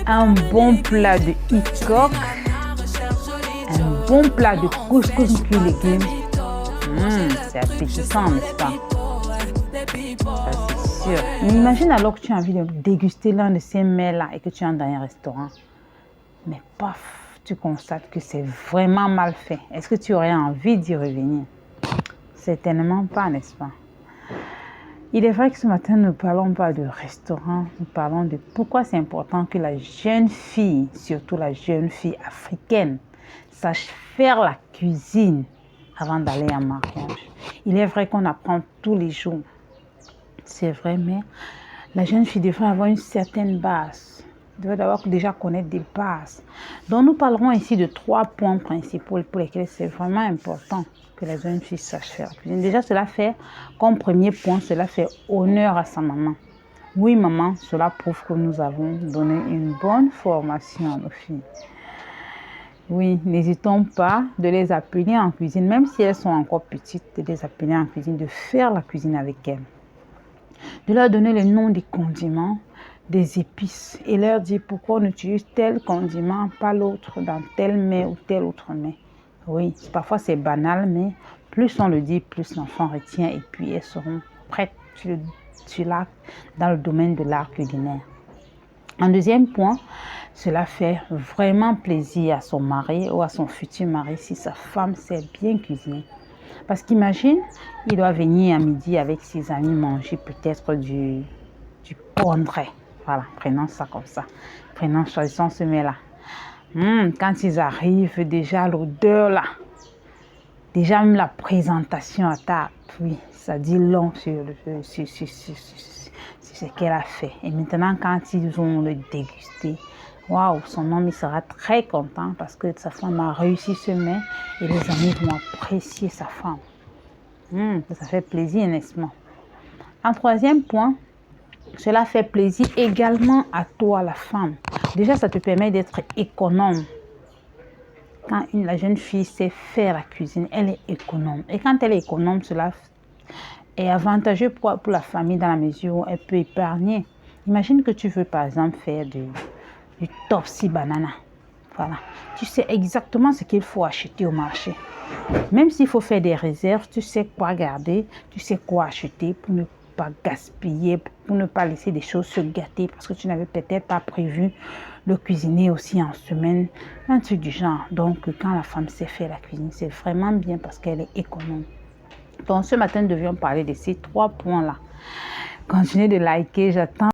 un bon plat de coq, un bon plat de couscous cuit légumes. C'est appétissant, n'est-ce pas? Ça, c'est sûr. Mais imagine alors que tu as envie de déguster l'un de ces mets-là et que tu entres dans un restaurant. Mais paf, tu constates que c'est vraiment mal fait. Est-ce que tu aurais envie d'y revenir? Certainement pas, n'est-ce pas? Il est vrai que ce matin, nous ne parlons pas de restaurant, nous parlons de pourquoi c'est important que la jeune fille, surtout la jeune fille africaine, sache faire la cuisine avant d'aller en mariage. Il est vrai qu'on apprend tous les jours, c'est vrai, mais la jeune fille devrait avoir une certaine base. Elle devrait d'abord déjà connaître des bases. Donc nous parlerons ici de 3 points principaux pour lesquels c'est vraiment important que la jeune fille sache faire la cuisine. Déjà, cela fait, comme premier point, cela fait honneur à sa maman. Oui, maman, cela prouve que nous avons donné une bonne formation à nos filles. Oui, n'hésitons pas de les appeler en cuisine, même si elles sont encore petites, de les appeler en cuisine, de faire la cuisine avec elles. De leur donner le nom des condiments, des épices et leur dire pourquoi on utilise tel condiment, pas l'autre, dans tel mets ou tel autre mets. Oui, parfois c'est banal, mais plus on le dit, plus l'enfant retient et puis elles seront prêtes dans le domaine de l'art culinaire. Un deuxième point, cela fait vraiment plaisir à son mari ou à son futur mari si sa femme sait bien cuisiner. Parce qu'imagine, il doit venir à midi avec ses amis manger peut-être du pondré. Voilà, prenons ça comme ça. Choisissons ce mets-là. Quand ils arrivent, déjà l'odeur là, déjà même la présentation à table, oui, ça dit long sur ce qu'elle a fait. Et maintenant, quand ils vont le déguster, waouh, son homme il sera très content parce que sa femme a réussi ce mets et les amis vont apprécier sa femme. Ça fait plaisir, n'est-ce pas? Un troisième point, cela fait plaisir également à toi, la femme. Déjà, ça te permet d'être économe. Quand la jeune fille sait faire la cuisine, elle est économe. Et quand elle est économe, cela est avantageux pour la famille dans la mesure où elle peut épargner. Imagine que tu veux par exemple faire du torsi banana. Voilà. Tu sais exactement ce qu'il faut acheter au marché. Même s'il faut faire des réserves, tu sais quoi garder, tu sais quoi acheter pour ne pas gaspiller, pour ne pas laisser des choses se gâter parce que tu n'avais peut-être pas prévu de cuisiner aussi en semaine, un truc du genre. Donc, quand la femme sait faire la cuisine, c'est vraiment bien parce qu'elle est économe. Donc, ce matin, nous devions parler de ces 3 points-là. Continuez de liker, j'attends.